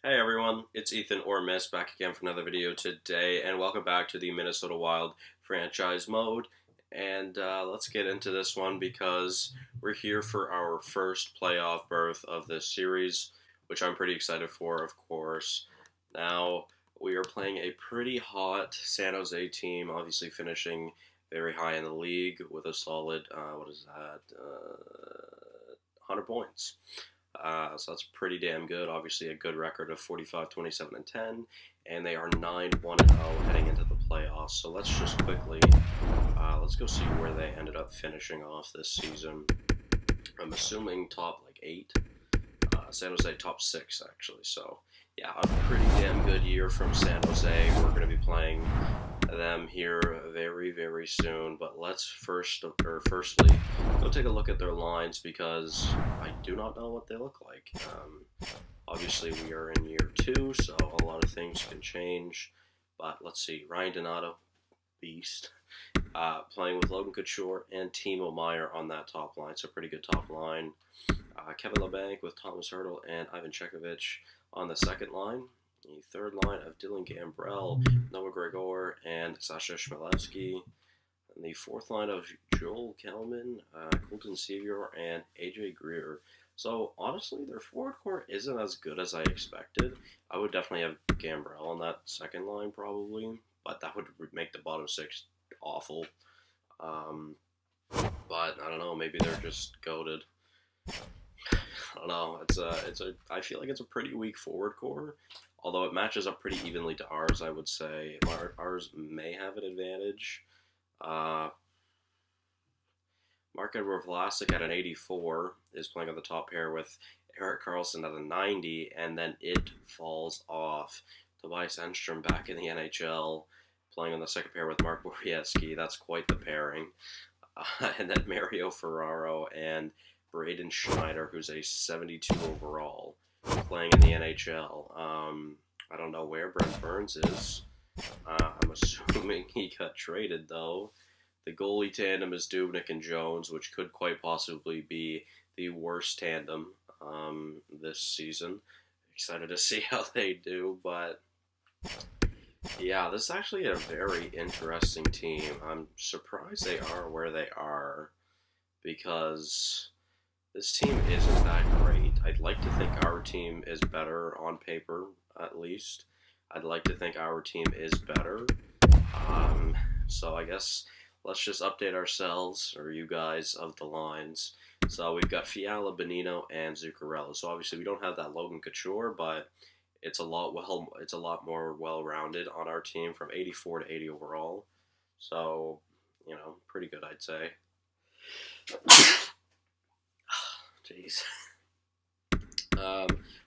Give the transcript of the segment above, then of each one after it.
Hey everyone, it's Ethan or Miss back again for another video today, and welcome back to the Minnesota Wild franchise mode. And let's get into this one because we're here for our first playoff berth of this series, which I'm pretty excited for, of course. Now, we are playing a pretty hot San Jose team, obviously finishing very high in the league with a solid, 100 points. So that's pretty damn good. Obviously, a good record of 45, 27, and 10, and they are 9-1-0 heading into the playoffs. So let's just quickly let's go see where they ended up finishing off this season. I'm assuming top like 8. San Jose top 6 actually. So yeah, a pretty damn good year from San Jose. We're going to be playing them here very, very soon. But let's firstly go take a look at their lines because I do not know what they look like. Obviously, we are in year 2, so a lot of things can change. But let's see, Ryan Donato, beast, playing with Logan Couture and Timo Meier on that top line. So pretty good top line. Kevin Labanc with Thomas Hertl and Ivan Chekovich on the second line. The third line of Dylan Gambrell, Noah Gregor, and Sasha Chmielewski. And the fourth line of Joel Kelman, Colton Sevier, and AJ Greer. So honestly, their forward core isn't as good as I expected. I would definitely have Gambrell on that second line probably, but that would make the bottom 6 awful. But I don't know, maybe they're just goated. I don't know. I feel like it's a pretty weak forward core, although it matches up pretty evenly to ours. I would say ours may have an advantage. Mark-Edward Vlasic at an 84 is playing on the top pair with Erik Karlsson at a 90, and then it falls off. Tobias Enstrom back in the NHL, playing on the second pair with Mark Borieski. That's quite the pairing. And then Mario Ferraro and Braden Schneider, who's a 72 overall, playing in the NHL. I don't know where Brent Burns is. I'm assuming he got traded, though. The goalie tandem is Dubnyk and Jones, which could quite possibly be the worst tandem this season. Excited to see how they do, but yeah, this is actually a very interesting team. I'm surprised they are where they are because this team isn't that great. I'd like to think our team is better on paper, at least. I'd like to think our team is better. So I guess let's just update ourselves, or you guys, of the lines. So we've got Fiala, Bonino, and Zuccarello. So obviously we don't have that Logan Couture, but it's a lot more well-rounded on our team from 84 to 80 overall. So, pretty good, I'd say. Jeez.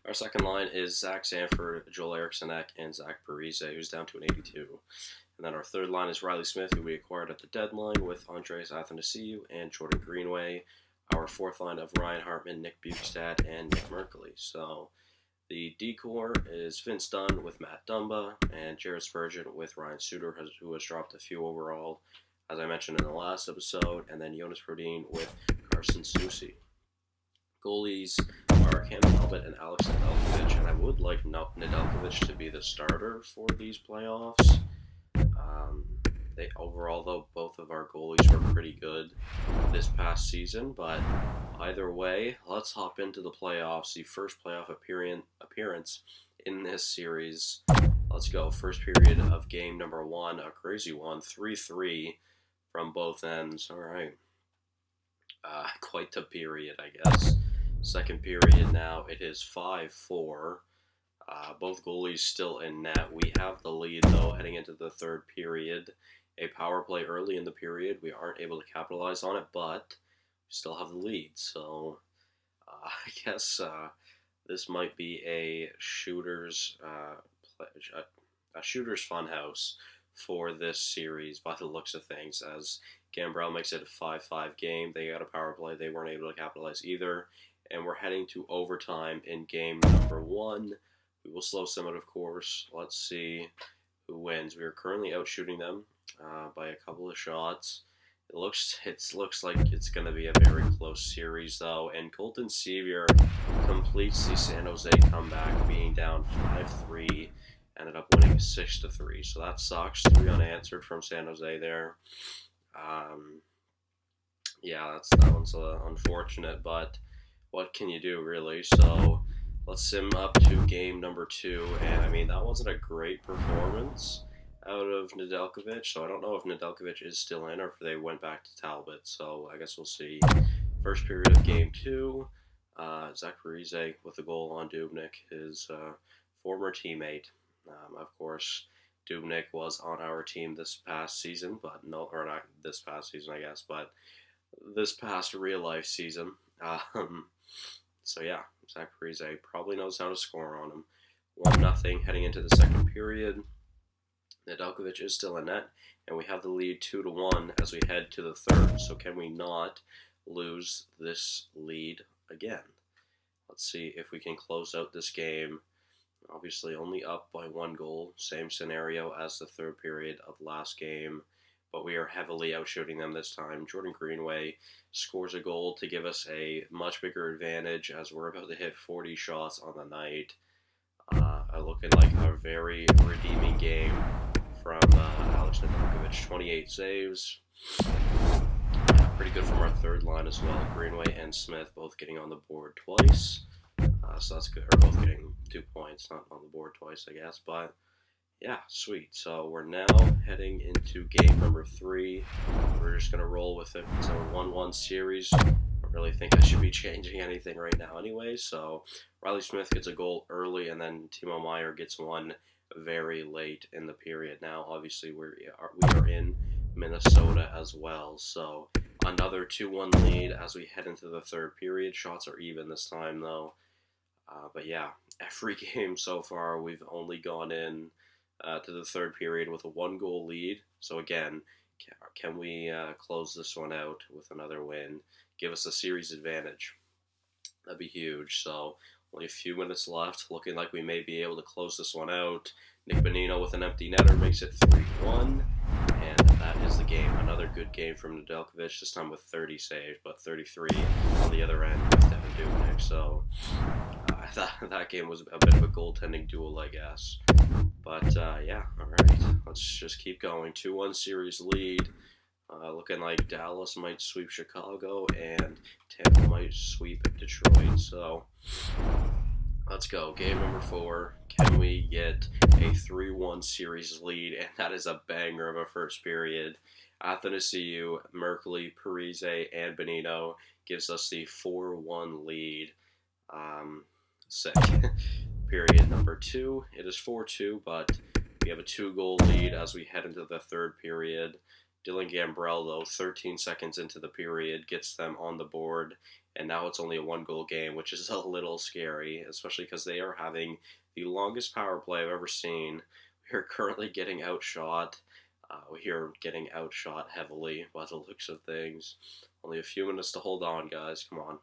Our second line is Zach Sanford, Joel Eriksson, and Zach Parise, who's down to an 82. And then our third line is Riley Smith, who we acquired at the deadline with Andreas Athanasiou and Jordan Greenway. Our fourth line of Ryan Hartman, Nick Bukestad, and Nick Merkley. So the D-core is Vince Dunn with Matt Dumba and Jared Spurgeon with Ryan Suter, who has dropped a few overall, as I mentioned in the last episode, and then Jonas Brodin with Carson Soucy. Goalies are Cam Talbot and Alex Nedeljkovic, and I would like Nedeljkovic to be the starter for these playoffs. Overall, though, both of our goalies were pretty good this past season, but either way, let's hop into the playoffs. The first playoff appearance in this series. Let's go. First period of game number 1, a crazy one, 3-3 from both ends. All right. Quite the period, I guess. Second period now, it is 5-4. Both goalies still in net. We have the lead, though, heading into the third period. A power play early in the period. We aren't able to capitalize on it, but we still have the lead. So I guess this might be a shooter's funhouse for this series by the looks of things, as Gambrell makes it a 5-5 game. They got a power play. They weren't able to capitalize either. And we're heading to overtime in game number 1. We will slow summit, of course. Let's see who wins. We are currently out shooting them by a couple of shots. It looks like it's going to be a very close series though, and Colton Sevier completes the San Jose comeback, being down 5-3, ended up winning 6-3. So that sucks. 3 unanswered from San Jose there. Um, yeah, that one's unfortunate, but what can you do really? So let's sim up to game number 2, and I mean that wasn't a great performance out of Nedeljkovic, so I don't know if Nedeljkovic is still in or if they went back to Talbot. So I guess we'll see. First period of game 2, Zach Parise with a goal on Dubnyk, his former teammate. Of course, Dubnyk was on our team this past season, but no, or not this past season, I guess, but this past real life season. Um, so yeah, Zach Parise probably knows how to score on him. 1-0 heading into the second period. Nedeljkovic is still in net, and we have the lead 2-1 as we head to the third. So can we not lose this lead again? Let's see if we can close out this game. Obviously only up by 1 goal. Same scenario as the third period of last game, but we are heavily outshooting them this time. Jordan Greenway scores a goal to give us a much bigger advantage as we're about to hit 40 shots on the night. Looking like a very redeeming game from Alex Nedeljkovic. 28 saves. Pretty good from our third line as well. Greenway and Smith both getting on the board twice. So that's good. Or both getting 2 points, not on the board twice, I guess. But yeah, sweet. So we're now heading into game number 3. We're just going to roll with it. It's a 1-1 series. I don't really think I should be changing anything right now anyway. So Riley Smith gets a goal early, and then Timo Meier gets one very late in the period. Now, obviously, we are in Minnesota as well. So another 2-1 lead as we head into the third period. Shots are even this time, though. But yeah, every game so far, we've only gone in to the third period with a 1-goal lead. So again, can we close this one out with another win? Give us a series advantage. That'd be huge. So only a few minutes left. Looking like we may be able to close this one out. Nick Bonino with an empty netter makes it 3-1. And that is the game. Another good game from Nedeljkovic, this time with 30 saves, but 33 on the other end with Devin Dubnyk. So I thought that game was a bit of a goaltending duel, I guess. But yeah, all right. Let's just keep going. 2-1 series lead. Looking like Dallas might sweep Chicago and Tampa might sweep Detroit. So let's go. Game number 4. Can we get a 3-1 series lead? And that is a banger of a first period. Athanasiou, Merkley, Parise, and Bonino gives us the 4-1 lead. Sick. Period number 2. It is 4-2, but we have a 2-goal lead as we head into the third period. Dylan Gambrell, though, 13 seconds into the period, gets them on the board, and now it's only a 1-goal game, which is a little scary, especially because they are having the longest power play I've ever seen. We are currently getting outshot. We are getting outshot heavily by the looks of things. Only a few minutes to hold on, guys. Come on.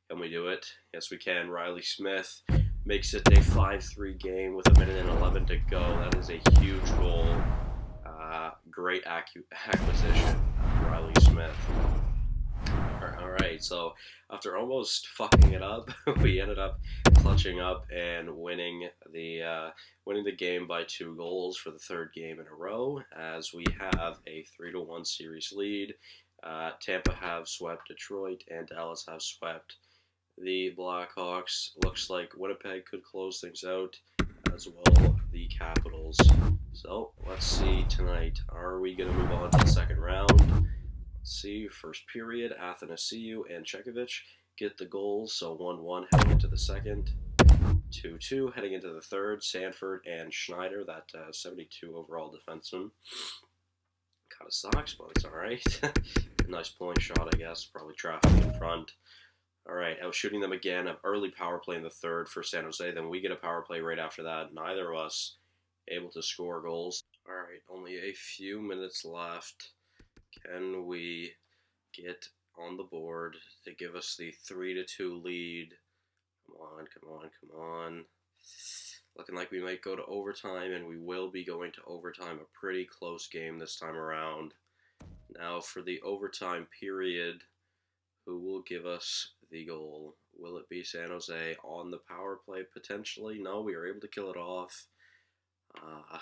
Can we do it? Yes, we can. Riley Smith makes it a 5-3 game with 1:11 to go. That is a huge goal. Great acquisition, Riley Smith. All right, so after almost fucking it up, we ended up clutching up and winning the game by 2 goals for the third game in a row, as we have a 3-1 series lead. Tampa have swept Detroit, and Dallas have swept the Blackhawks. Looks like Winnipeg could close things out, as well the Capitals. So let's see tonight. Are we going to move on to the second round? Let's see. First period, Athanasiou and Chekovich get the goals. So 1-1 heading into the second. 2-2 heading into the third. Sanford and Schneider, that 72 overall defenseman. Kind of sucks, but it's all right. Nice point shot, I guess. Probably traffic in front. All right, outshooting them again. An early power play in the third for San Jose. Then we get a power play right after that. Neither of us able to score goals. All right, only a few minutes left. Can we get on the board to give us the 3-2 lead? Come on. Looking like we might go to overtime, and we will be going to overtime. A pretty close game this time around. Now for the overtime period, who will give us the goal? Will it be San Jose on the power play? Potentially. No, we were able to kill it off. Uh,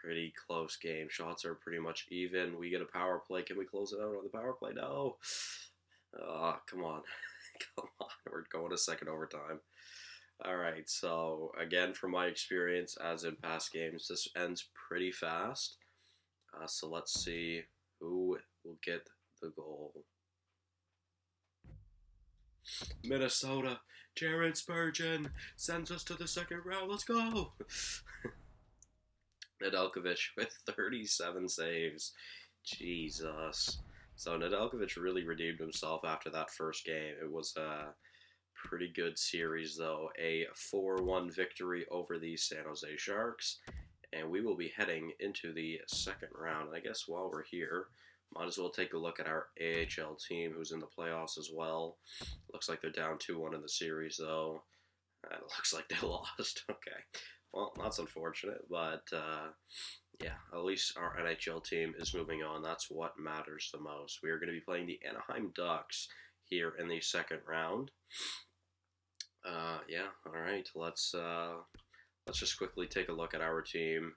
pretty close game. Shots are pretty much even. We get a power play. Can we close it out on the power play? No. Come on. Come on. We're going to second overtime. All right. So, again, from my experience, as in past games, this ends pretty fast. So, let's see who will get the goal. Minnesota. Jared Spurgeon sends us to the second round. Let's go. Nedeljkovic with 37 saves. Jesus. So Nedeljkovic really redeemed himself after that first game. It was a pretty good series, though. A 4-1 victory over the San Jose Sharks. And we will be heading into the second round. I guess while we're here, might as well take a look at our AHL team, who's in the playoffs as well. Looks like they're down 2-1 in the series, though. It looks like they lost. Okay. Well, that's unfortunate, but yeah, at least our NHL team is moving on. That's what matters the most. We are going to be playing the Anaheim Ducks here in the second round. Yeah, all right. Let's just quickly take a look at our team.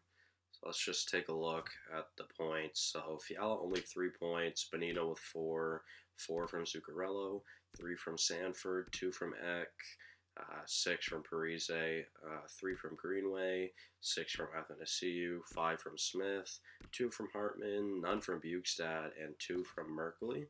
So let's just take a look at the points. So Fiala only 3 points, Bonino with 4, 4 from Zuccarello, 3 from Sanford, 2 from Eck, 6 from Parise, 3 from Greenway, 6 from Athanasiou, 5 from Smith, 2 from Hartman, none from Bukestad, and 2 from Merkley.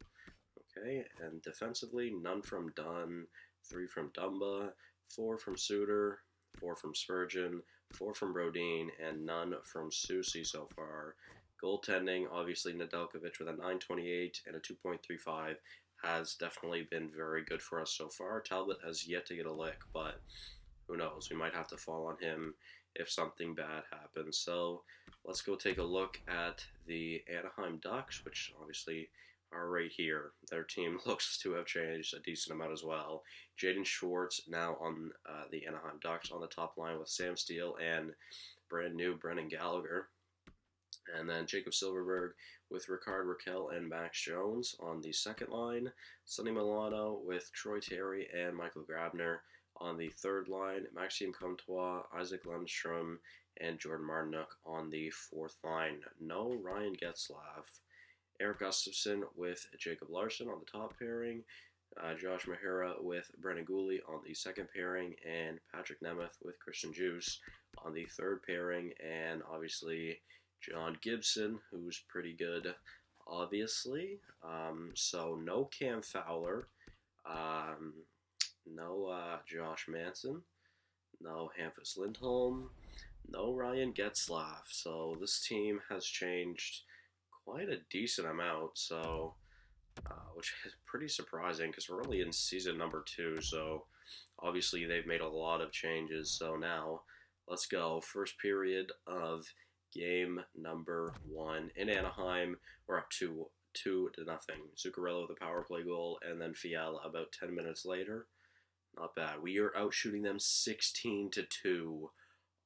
Okay, and defensively, none from Dunn, 3 from Dumba, 4 from Suter, 4 from Spurgeon, 4 from Brodin, and none from Soucy so far. Goaltending, obviously Nedeljkovic with a 9.28 and a 2.35 has definitely been very good for us so far. Talbot has yet to get a lick, but who knows? We might have to fall on him if something bad happens. So let's go take a look at the Anaheim Ducks, which obviously are right here. Their team looks to have changed a decent amount as well. Jaden Schwartz now on the Anaheim Ducks on the top line with Sam Steele and brand new Brennan Gallagher. And then Jacob Silverberg with Ricard Raquel and Max Jones on the second line. Sonny Milano with Troy Terry and Michael Grabner on the third line. Maxime Comtois, Isaac Lundstrom, and Jordan Martinook on the fourth line. No Ryan Getzlaff. Eric Gustafson with Jacob Larson on the top pairing. Josh Mahara with Brennan Gooley on the second pairing. And Patrick Nemeth with Christian Juice on the third pairing. And obviously John Gibson, who's pretty good, obviously. So no Cam Fowler, no Josh Manson, no Hampus Lindholm, no Ryan Getzlaff. So this team has changed quite a decent amount, so which is pretty surprising because we're only in season number 2, so obviously they've made a lot of changes. So now let's go. First period of game number 1 in Anaheim. We're up 2-0. Zuccarello with a power play goal, and then Fiala about 10 minutes later. Not bad. We are out shooting them 16-2.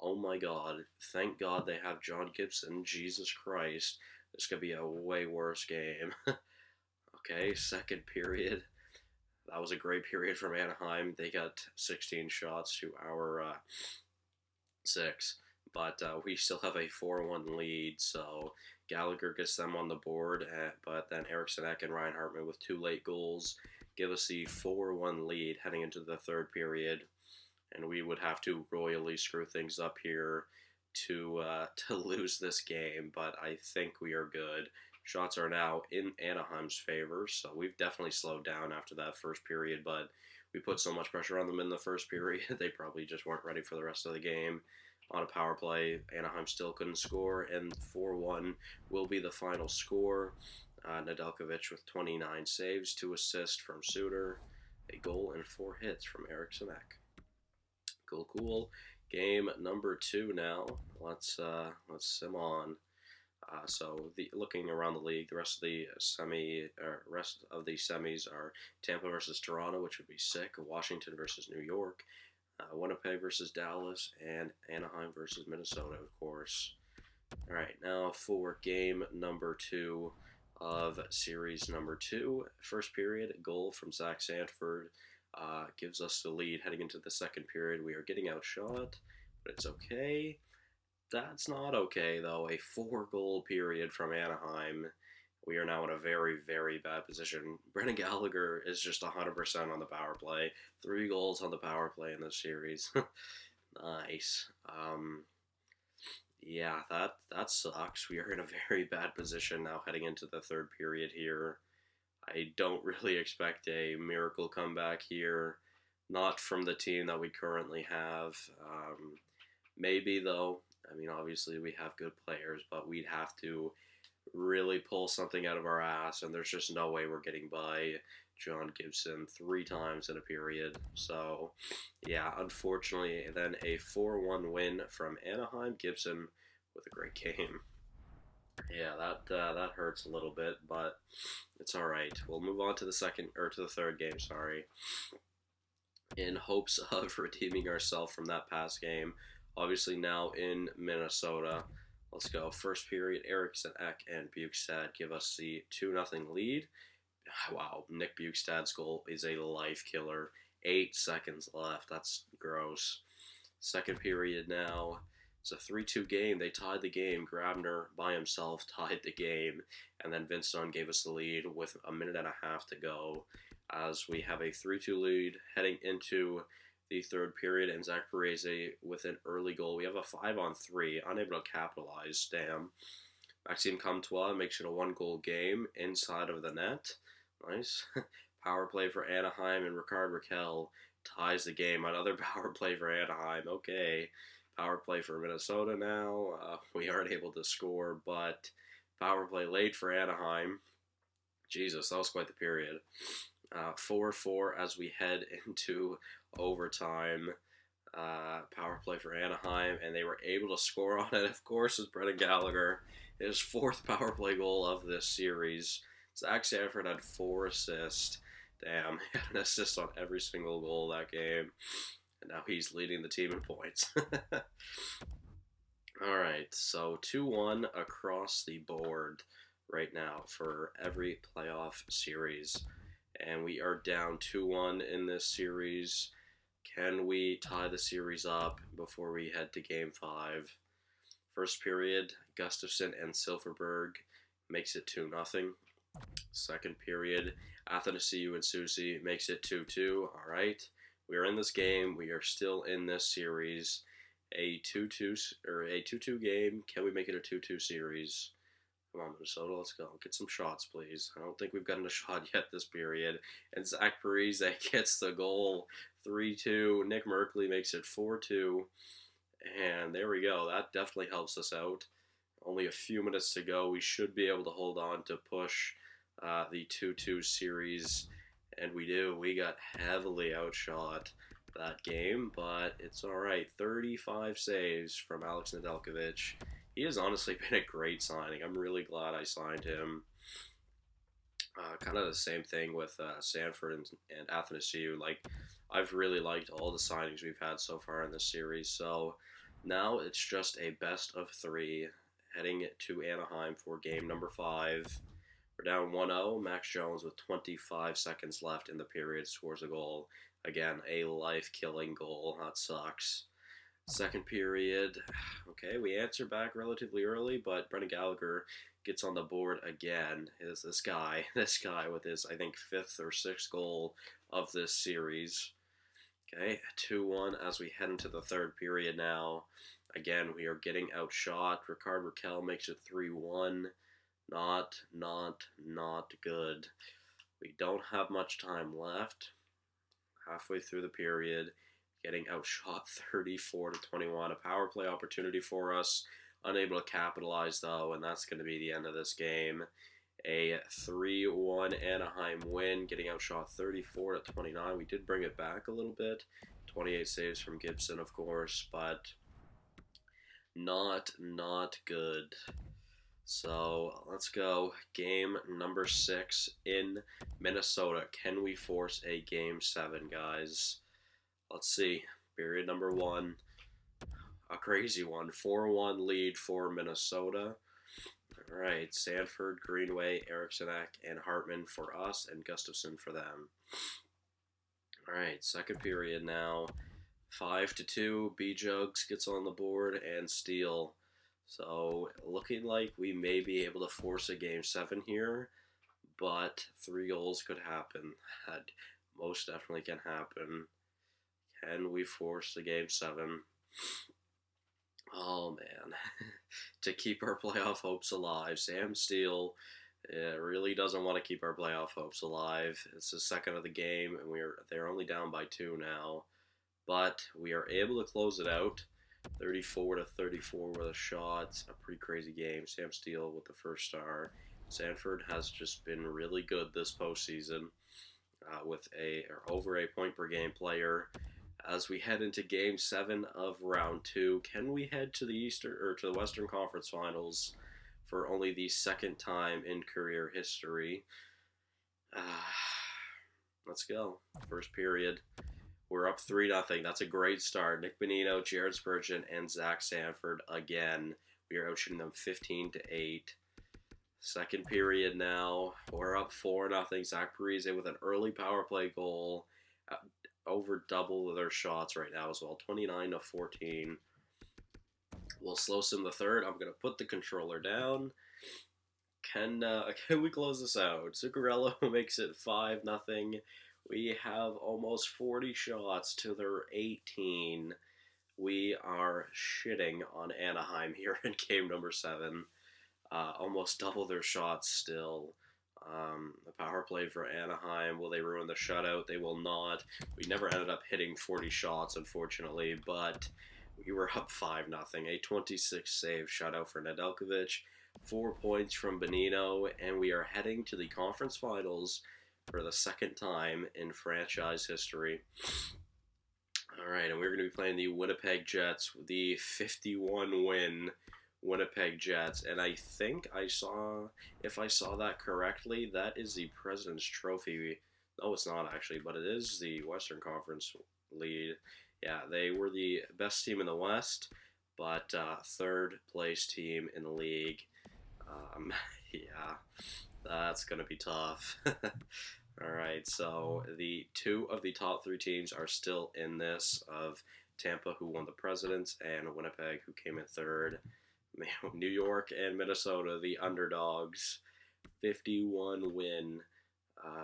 Oh my god. Thank God they have John Gibson. Jesus Christ. This could be a way worse game. Okay, second period. That was a great period from Anaheim. They got 16 shots to our 6. But we still have a 4-1 lead, so Gallagher gets them on the board, but then Eriksson Ek and Ryan Hartman with 2 late goals give us the 4-1 lead heading into the third period, and we would have to royally screw things up here to lose this game, but I think we are good. Shots are now in Anaheim's favor, so we've definitely slowed down after that first period, but we put so much pressure on them in the first period, they probably just weren't ready for the rest of the game. On a power play, Anaheim still couldn't score, and 4-1 will be the final score. Nedeljkovic with 29 saves, 2 assists from Suter, a goal and 4 hits from Eriksson Ek. Cool. Game number 2 now. Let's sim on. So looking around the league, the rest of the semis are Tampa versus Toronto, which would be sick. Washington versus New York. Winnipeg versus Dallas, and Anaheim versus Minnesota, of course. All right, now for game number 2, of series number 2. First period, goal from Zach Sanford gives us the lead heading into the second period. We are getting outshot, but it's okay. That's not okay, though. A 4-goal period from Anaheim. We are now in a very, very bad position. Brendan Gallagher is just 100% on the power play. 3 goals on the power play in this series. Nice. Yeah, that sucks. We are in a very bad position now heading into the third period here. I don't really expect a miracle comeback here. Not from the team that we currently have. Maybe, though. I mean, obviously, we have good players, but we'd have to really pull something out of our ass, and there's just no way we're getting by John Gibson 3 times in a period. So, yeah, unfortunately, then a 4-1 win from Anaheim. Gibson with a great game. Yeah, that hurts a little bit, but it's all right. We'll move on to the third game. Sorry, in hopes of redeeming ourselves from that past game. Obviously, now in Minnesota. Let's go. First period, Eriksson, Ek, and Bukestad give us the 2-0 lead. Wow, Nick Bukestad's goal is a life killer. 8 seconds left. That's gross. Second period now. It's a 3-2 game. They tied the game. Grabner by himself tied the game. And then Vince Dunn gave us the lead with a minute and a half to go as we have a 3-2 lead heading into the third period, and Zach Parise with an early goal. We have a 5-on-3, unable to capitalize. Damn. Maxime Comtois makes it a 1-goal game inside of the net. Nice. Power play for Anaheim, and Ricard Raquel ties the game. Another power play for Anaheim. Okay. Power play for Minnesota now. We aren't able to score, but power play late for Anaheim. Jesus, that was quite the period. 4-4 as we head into overtime. Power play for Anaheim, and they were able to score on it. Of course, is Brendan Gallagher, his 4th power play goal of this series. Zach Sanford had 4 assists. Damn, he had an assist on every single goal that game, and now he's leading the team in points. All right, so 2-1 across the board right now for every playoff series. And we are down 2-1 in this series. Can we tie the series up before we head to Game 5? First period, Gustafsson and Silverberg makes it 2-0. Second period, Athanasiou and Susie makes it 2-2. All right, we are in this game. We are still in this series. A 2-2 game. Can we make it a 2-2 series? Come on, Minnesota, let's go. Get some shots, please. I don't think we've gotten a shot yet this period. And Zach Parise gets the goal. 3-2. Nick Merkley makes it 4-2. And there we go. That definitely helps us out. Only a few minutes to go. We should be able to hold on to push the 2-2 series. And we do. We got heavily outshot that game, but it's all right. 35 saves from Alex Nedeljkovic. He has honestly been a great signing. I'm really glad I signed him. Kind of the same thing with Sanford and Athanasiou. Like, I've really liked all the signings we've had so far in this series. So now it's just a best of 3 heading to Anaheim for game number 5. We're down 1-0. Max Jones with 25 seconds left in the period scores a goal. Again, a life-killing goal. That sucks. Second period, okay, we answer back relatively early, but Brendan Gallagher gets on the board again. Is this guy with his, I think, 5th or 6th goal of this series. Okay, 2-1 as we head into the third period now. Again, we are getting outshot. Ricard Raquel makes it 3-1. Not good. We don't have much time left. Halfway through the period. Getting outshot 34-21. A power play opportunity for us. Unable to capitalize, though, and that's going to be the end of this game. A 3-1 Anaheim win, getting outshot 34-29. We did bring it back a little bit. 28 saves from Gibson, of course, but not good. So let's go. Game number 6 in Minnesota. Can we force a Game 7, guys? Let's see. Period number 1. A crazy one. 4-1 lead for Minnesota. All right, Sanford, Greenway, Erikssonak, and Hartman for us, and Gustafson for them. All right, second period now. 5-2. B Jugs gets on the board and Steele. So looking like we may be able to force a game 7 here, but 3 goals could happen. That most definitely can happen. Can we force the game 7? Oh man, to keep our playoff hopes alive, Sam Steele really doesn't want to keep our playoff hopes alive. It's the second of the game, and they're only down by 2 now, but we are able to close it out. 34-34 with a shot. A pretty crazy game. Sam Steele with the first star. Sanford has just been really good this postseason with over a point per game player. As we head into Game 7 of Round 2, can we head to the Western Conference Finals for only the second time in career history? Let's go. First period. We're up 3-0. That's a great start. Nick Bonino, Jared Spurgeon, and Zach Sanford again. We are outshooting them 15-8. Second period now. We're up 4-0. Zach Parise with an early power play goal. Over double their shots right now as well. 29-14. We'll slow sim the third. I'm going to put the controller down. Can we close this out? Zuccarello makes it 5-0. We have almost 40 shots to their 18. We are shitting on Anaheim here in game number 7. Almost double their shots still. The power play for Anaheim, will they ruin the shutout? They will not. We never ended up hitting 40 shots, unfortunately, but we were up 5-0. A 26 save shutout for Nedeljkovic. 4 points from Bonino, and we are heading to the conference finals for the second time in franchise history. All right, and we're going to be playing the Winnipeg Jets, the 51-win Winnipeg Jets, and I think if I saw that correctly, that is the President's Trophy. No, it's not actually, but it is the Western Conference lead. Yeah, they were the best team in the West, but third place team in the league. Yeah, that's going to be tough. All right, so the 2 of the top 3 teams are still in this, of Tampa, who won the Presidents, and Winnipeg, who came in third. New York and Minnesota, the underdogs. 51-win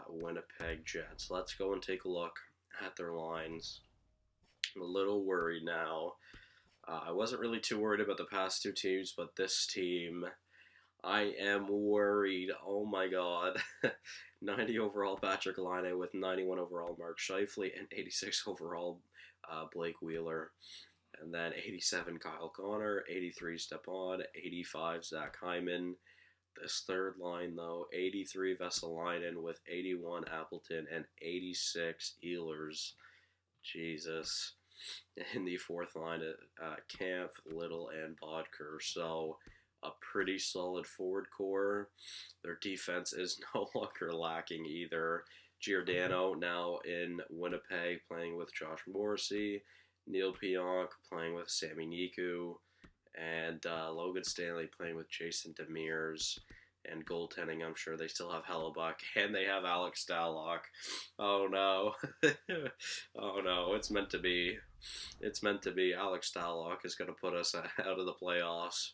Winnipeg Jets. Let's go and take a look at their lines. I'm a little worried now. I wasn't really too worried about the past 2 teams, but this team, I am worried. Oh my god. 90 overall Patrick Laine with 91 overall Mark Scheifele and 86 overall Blake Wheeler. And then 87 Kyle Connor, 83 Stepan, 85 Zach Hyman. This third line, though, 83 Vesalainen with 81 Appleton and 86 Ehlers. Jesus. In the fourth line, Camp, Little, and Bodker. So a pretty solid forward core. Their defense is no longer lacking either. Giordano now in Winnipeg playing with Josh Morrissey. Neil Pionk playing with Sammy Niku, and Logan Stanley playing with Jason Demers. And goaltending, I'm sure they still have Hellebuck, and they have Alex Stalock. Oh no. Oh no, it's meant to be. It's meant to be. Alex Stalock is going to put us out of the playoffs.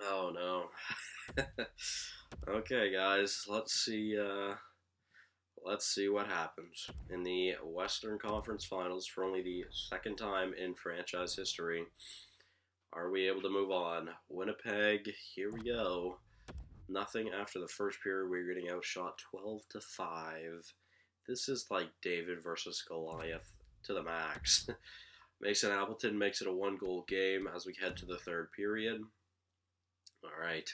Oh no. Okay, guys, let's see what happens in the Western Conference Finals for only the second time in franchise history. Are we able to move on? Winnipeg, here we go. Nothing after the first period. We're getting outshot 12-5. This is like David versus Goliath to the max. Mason Appleton makes it a 1-goal game as we head to the third period. All right.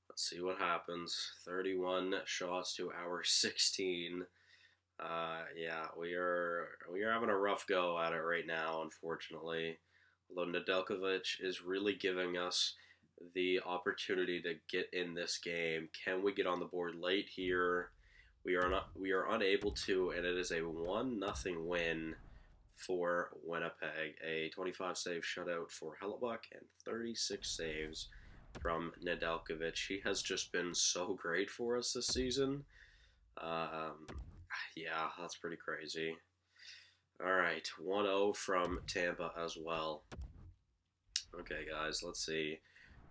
Let's see what happens. 31 shots to our 16. Yeah, we are having a rough go at it right now, unfortunately. Although Nedeljkovic is really giving us the opportunity to get in this game. Can we get on the board late here? We are unable to, and it is a 1-0 win for Winnipeg. A 25 save shutout for Hellebuck and 36 saves from Nedeljkovic. He has just been so great for us this season. Um, yeah, that's pretty crazy. All right, 1-0 from Tampa as well. Okay, guys, let's see.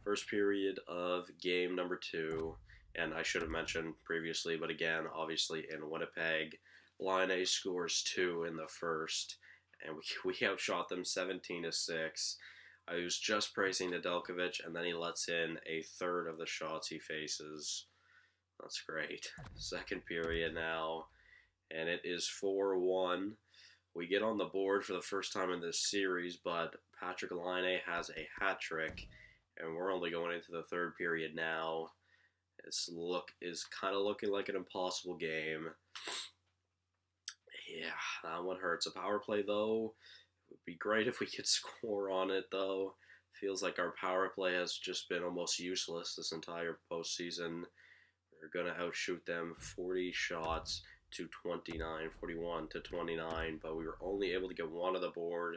First period of game number 2, and I should have mentioned previously, but again, obviously in Winnipeg, Line A scores 2 in the first, and we outshot them 17-6. I was just praising Nedeljkovic, and then he lets in a third of the shots he faces. That's great. Second period now, and it is 4-1. We get on the board for the first time in this series, but Patrick Laine has a hat trick, and we're only going into the third period now. This look is kind of looking like an impossible game. Yeah, that one hurts. A power play, though, it would be great if we could score on it, though. Feels like our power play has just been almost useless this entire postseason. We're going to outshoot them 40 shots to 29, 41 to 29, but we were only able to get one on the board.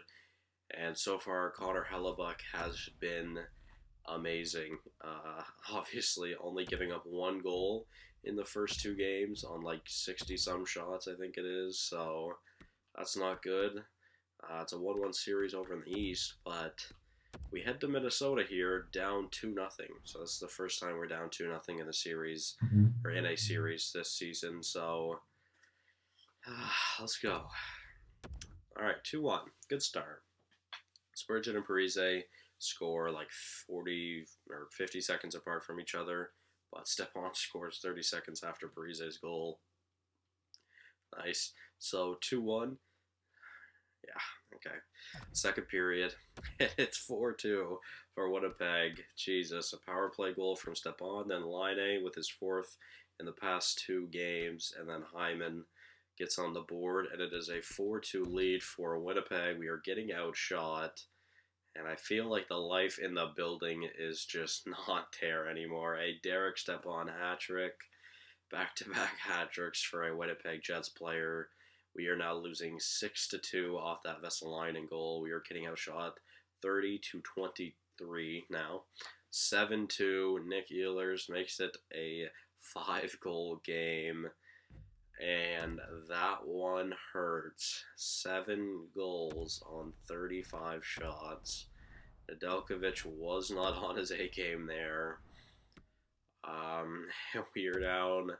And so far, Connor Hellebuck has been amazing. Obviously, only giving up one goal in the first 2 games on like 60-some shots, I think it is. So that's not good. It's a 1-1 series over in the East, but we head to Minnesota here down 2-0. So this is the first time we're down 2-0 in the series, or in a series this season. So let's go. All right, 2-1. Good start. Spurgeon and Parise score like 40 or 50 seconds apart from each other, but Stepan scores 30 seconds after Parise's goal. Nice. So 2-1. Yeah, okay. Second period, it's 4-2 for Winnipeg. Jesus, a power play goal from Stepan, then Laine with his 4th in the past 2 games, and then Hyman gets on the board, and it is a 4-2 lead for Winnipeg. We are getting outshot, and I feel like the life in the building is just not there anymore. A Derek Stepan hat trick, back-to-back hat tricks for a Winnipeg Jets player. We are now losing 6-2 off that Vesalainen goal. We are getting outshot 30-23 now. 7-2. Nick Ehlers makes it a 5-goal game. And that one hurts. 7 goals on 35 shots. Nedeljkovic was not on his A game there. We are down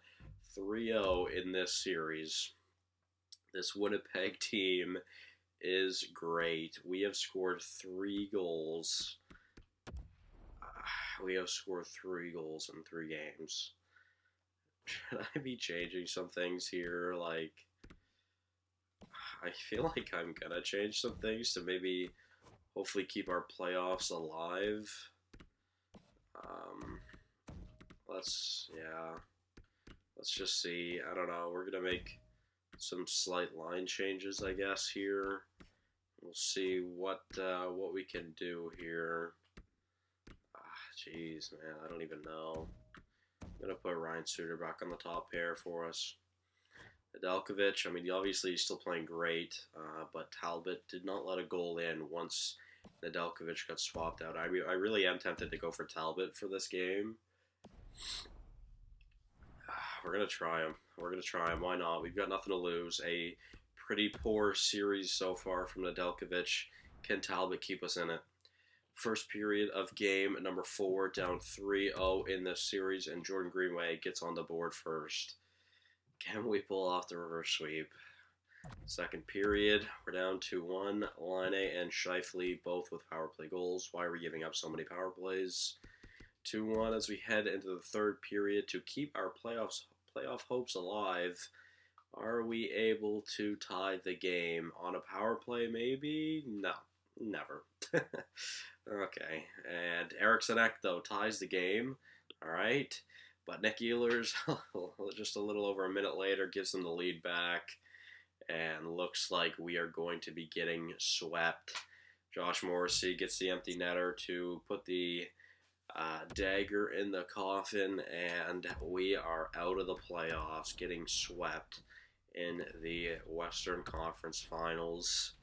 3-0 in this series. This Winnipeg team is great. We have scored 3 goals. We have scored 3 goals in 3 games. Should I be changing some things here? Like, I feel like I'm gonna change some things to maybe hopefully keep our playoffs alive. Let's just see. I don't know. We're gonna make some slight line changes, I guess, here. We'll see what we can do here. Jeez, man, I don't even know. I'm going to put Ryan Suter back on the top pair for us. Nedeljkovic, I mean, obviously he's still playing great, but Talbot did not let a goal in once Nedeljkovic got swapped out. I really am tempted to go for Talbot for this game. We're going to try him. We're going to try him. Why not? We've got nothing to lose. A pretty poor series so far from Nedeljkovic. Can Talbot keep us in it? First period of game number 4, down 3-0 in this series, and Jordan Greenway gets on the board first. Can we pull off the reverse sweep? Second period, we're down 2-1. Laine and Scheifele both with power play goals. Why are we giving up so many power plays? 2-1 as we head into the third period to keep our playoff hopes alive. Are we able to tie the game on a power play? Maybe? No, never. Okay, and Eriksson Ek, though, ties the game. All right, but Nick Ehlers, just a little over a minute later, gives them the lead back, and looks like we are going to be getting swept. Josh Morrissey gets the empty netter to put the dagger in the coffin, and we are out of the playoffs, getting swept in the Western Conference Finals.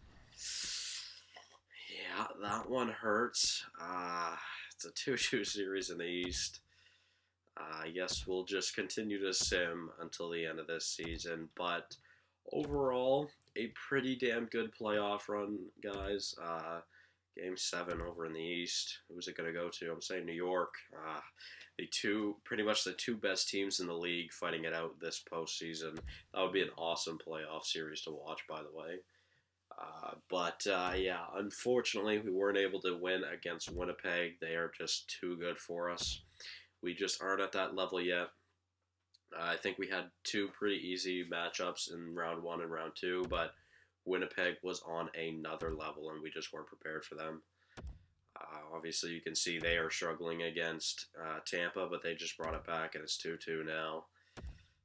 Yeah, that one hurts. It's a 2-2 series in the East. I guess we'll just continue to sim until the end of this season. But overall, a pretty damn good playoff run, guys. Game 7 over in the East. Who's it going to go to? I'm saying New York. Pretty much the two best teams in the league fighting it out this postseason. That would be an awesome playoff series to watch, by the way. Yeah, unfortunately, we weren't able to win against Winnipeg. They are just too good for us. We just aren't at that level yet. I think we had two pretty easy matchups in round 1 and round 2, but Winnipeg was on another level, and we just weren't prepared for them. Obviously, you can see they are struggling against Tampa, but they just brought it back, and it's 2-2 now.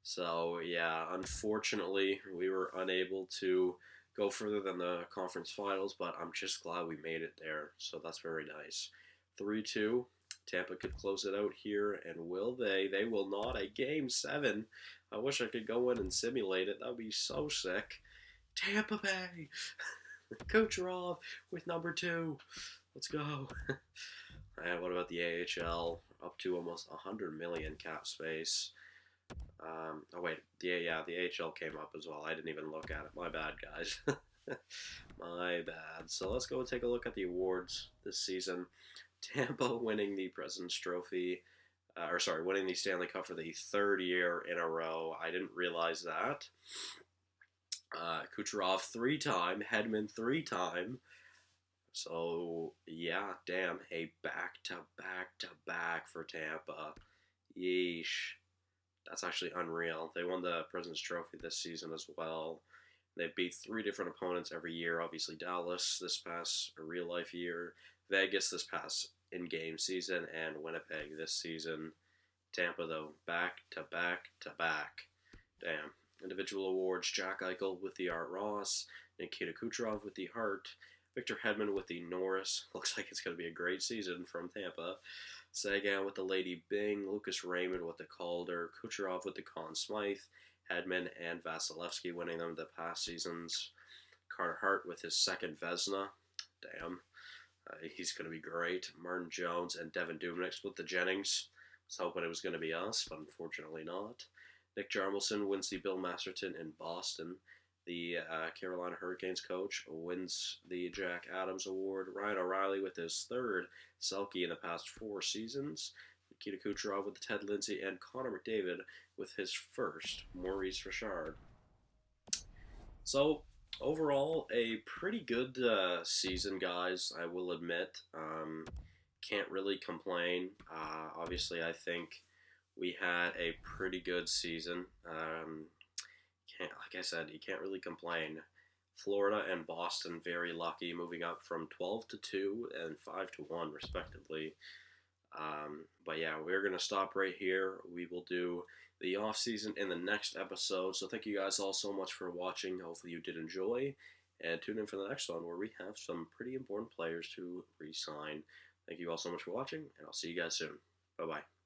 So, yeah, unfortunately, we were unable to go further than the conference finals, but I'm just glad we made it there. So that's very nice. 3-2. Tampa could close it out here, and will they? They will not. A game 7. I wish I could go in and simulate it. That would be so sick. Tampa Bay! Kucherov with number 2. Let's go. And what about the AHL? Up to almost 100 million cap space. Oh wait, the AHL came up as well. I didn't even look at it. My bad, guys. My bad. So let's go and take a look at the awards this season. Tampa winning the President's Trophy, winning the Stanley Cup for the 3rd year in a row. I didn't realize that. Kucherov 3-time, Hedman 3-time. So yeah, damn, a back-to-back-to-back for Tampa. Yeesh. That's actually unreal. They won the President's Trophy this season as well. They beat 3 different opponents every year. Obviously, Dallas this past real-life year, Vegas this past in-game season, and Winnipeg this season. Tampa, though, back-to-back-to-back. Damn. Individual awards, Jack Eichel with the Art Ross, Nikita Kucherov with the Hart, Victor Hedman with the Norris. Looks like it's going to be a great season from Tampa. Sagan with the Lady Byng, Lucas Raymond with the Calder, Kucherov with the Conn Smythe, Hedman and Vasilevsky winning them the past seasons. Carter Hart with his 2nd Vezina. Damn. He's going to be great. Martin Jones and Devin Dubnyk with the Jennings. I was hoping it was going to be us, but unfortunately not. Nick Jarmelson wins the Bill Masterton in Boston. The Carolina Hurricanes coach wins the Jack Adams Award. Ryan O'Reilly with his 3rd Selke in the past 4 seasons. Nikita Kucherov with the Ted Lindsay, and Connor McDavid with his 1st Maurice Richard. So, overall, a pretty good season, guys, I will admit. Can't really complain. Obviously, I think we had a pretty good season. Like I said, you can't really complain. Florida and Boston very lucky, moving up from 12-2 and 5-1 respectively. But yeah, we're going to stop right here. We will do the off season in the next episode. So thank you guys all so much for watching. Hopefully you did enjoy. And tune in for the next one where we have some pretty important players to re-sign. Thank you all so much for watching, and I'll see you guys soon. Bye-bye.